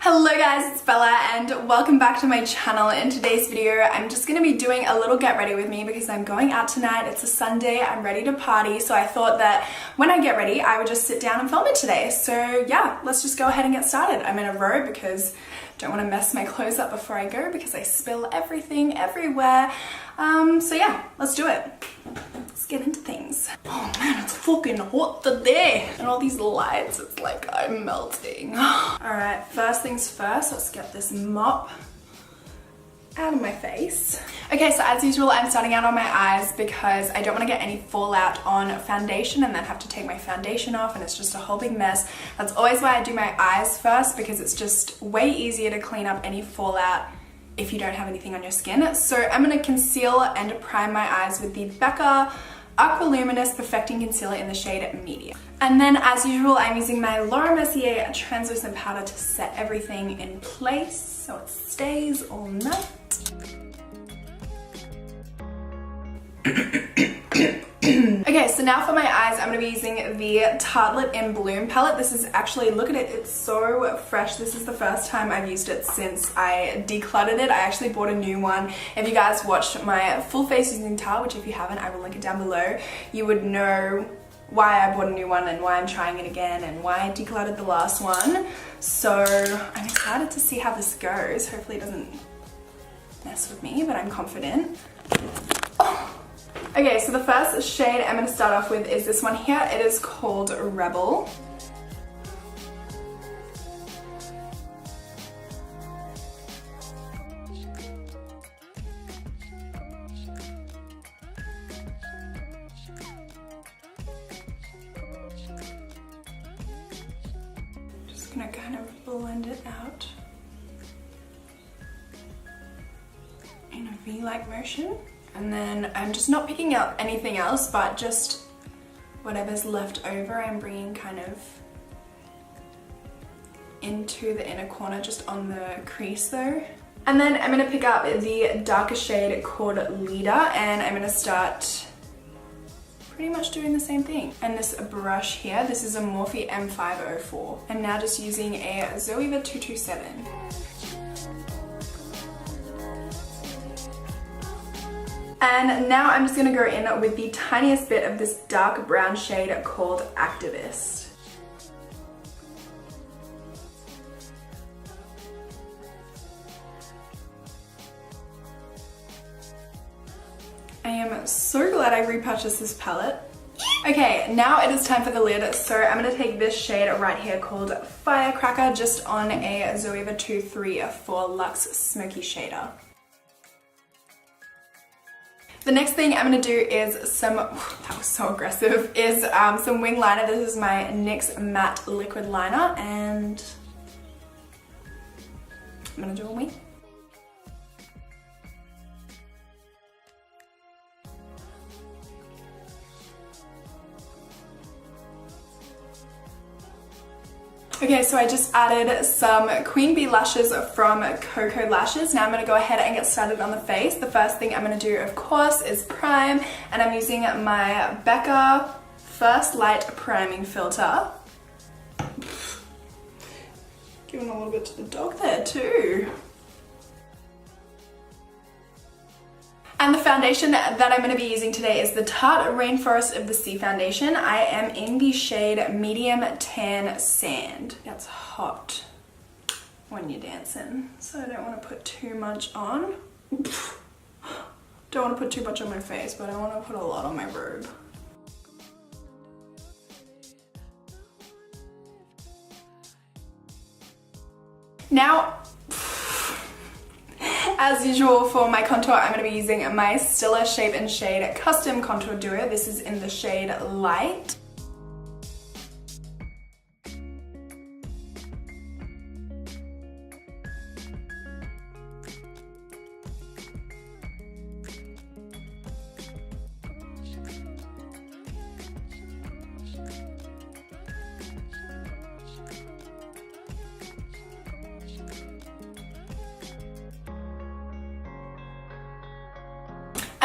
Hello guys, it's Bella and welcome back to my channel. In today's video, I'm just going to be doing a little get ready with me because I'm going out tonight. It's a Sunday, I'm ready to party, so I thought that when I get ready, I would just sit down and film it today. So yeah, let's just go ahead and get started. I'm in a robe because I don't want to mess my clothes up before I go because I spill everything everywhere. So yeah, let's do it. Let's get into things. Oh man, it's fucking hot today. And all these lights, it's like I'm melting. Alright, first things first, let's get this mop out of my face. Okay, so as usual, I'm starting out on my eyes because I don't want to get any fallout on foundation and then have to take my foundation off and it's just a whole big mess. That's always why I do my eyes first because it's just way easier to clean up any fallout if you don't have anything on your skin. So I'm going to conceal and prime my eyes with the Becca Aqua Luminous Perfecting Concealer in the shade Medium. And then as usual, I'm using my Laura Mercier translucent powder to set everything in place so it stays all night. Okay, so now for my eyes, I'm going to be using the Tartelette in Bloom palette. This is actually, look at it, it's so fresh. This is the first time I've used it since I decluttered it. I actually bought a new one. If you guys watched my full face using towel, which if you haven't, I will link it down below, you would know why I bought a new one and why I'm trying it again and why I decluttered the last one. So I'm excited to see how this goes. Hopefully it doesn't mess with me, but I'm confident. Oh. Okay, so the first shade I'm going to start off with is this one here. It is called Rebel. Just going to kind of blend it out in a V-like motion. And then I'm just not picking out anything else, but just whatever's left over, I'm bringing kind of into the inner corner, just on the crease though. And then I'm going to pick up the darker shade called Leader, and I'm going to start pretty much doing the same thing. And this brush here, this is a Morphe M504. I'm now just using a Zoeva 227. And now I'm just going to go in with the tiniest bit of this dark brown shade called Activist. I am so glad I repurchased this palette. Okay, now it is time for the lid. So I'm going to take this shade right here called Firecracker, just on a Zoeva 234 Luxe Smoky Shader. The next thing I'm going to do is some, that was so aggressive, is some wing liner. This is my NYX Matte Liquid Liner and I'm going to do a wing. Okay, so I just added some Queen Bee lashes from Coco Lashes. Now I'm going to go ahead and get started on the face. The first thing I'm going to do, of course, is prime, and I'm using my Becca First Light Priming Filter. Giving a little bit to the dog there too. And the foundation that I'm going to be using today is the Tarte Rainforest of the Sea foundation. I am in the shade Medium Tan Sand. It's hot when you're dancing, so I don't want to put too much on. Don't want to put too much on my face, but I want to put a lot on my robe. Now, as usual for my contour, I'm going to be using my Stila Shape and Shade Custom Contour Duo. This is in the shade Light.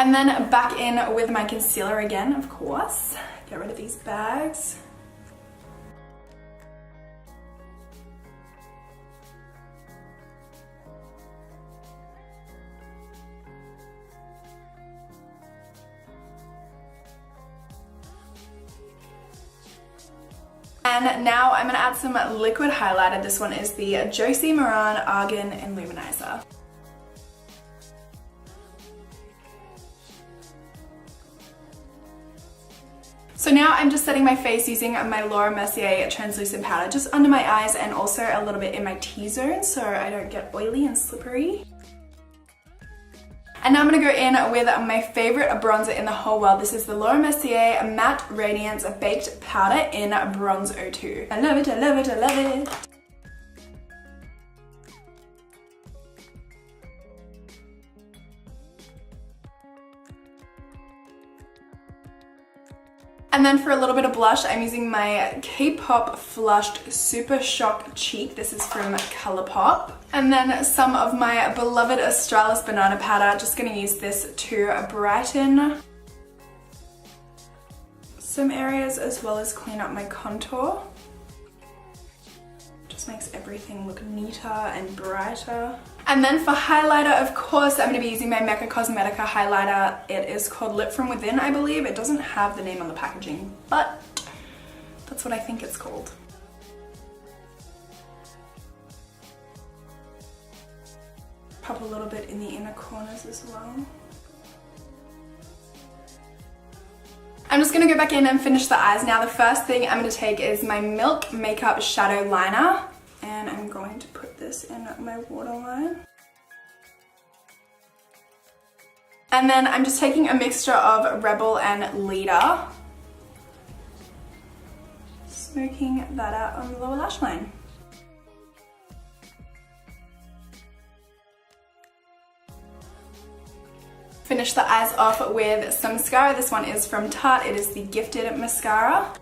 And then back in with my concealer again, of course. Get rid of these bags. then now I'm gonna add some liquid highlighter. This one is the Josie Maran Argan Illuminizer. So now I'm just setting my face using my Laura Mercier translucent powder just under my eyes and also a little bit in my T-zone so I don't get oily and slippery. And now I'm going to go in with my favorite bronzer in the whole world. This is the Laura Mercier Matte Radiance Baked Powder in Bronze 02. I love it, I love it, I love it. And then for a little bit of blush, I'm using my K-Pop Flushed Super Shock Cheek. This is from ColourPop. And then some of my beloved Australis Banana Powder. Just gonna use this to brighten some areas as well as clean up my contour. Just makes everything look neater and brighter. And then for highlighter, of course, I'm going to be using my Mecca Cosmetica highlighter. It is called Lip From Within, I believe. It doesn't have the name on the packaging, but that's what I think it's called. Pop a little bit in the inner corners as well. I'm just going to go back in and finish the eyes. Now the first thing I'm going to take is my Milk Makeup Shadow Liner. And I'm going to put this in my waterline. And then I'm just taking a mixture of Rebel and Leader. Smoking that out on the lower lash line. Finish the eyes off with some mascara. This one is from Tarte. It is the Gifted Mascara.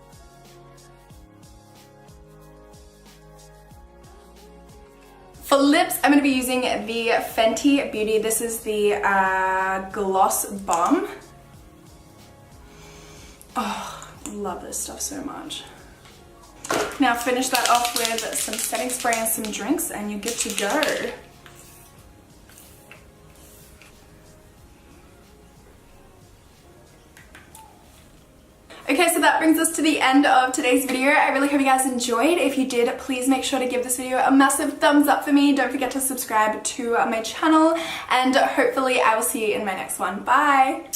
For lips, I'm going to be using the Fenty Beauty. This is the Gloss Bomb. Oh, love this stuff so much. Now finish that off with some setting spray and some drinks and you're good to go. Okay, so that brings us to the end of today's video. I really hope you guys enjoyed. If you did, please make sure to give this video a massive thumbs up for me. Don't forget to subscribe to my channel, and hopefully I will see you in my next one. Bye!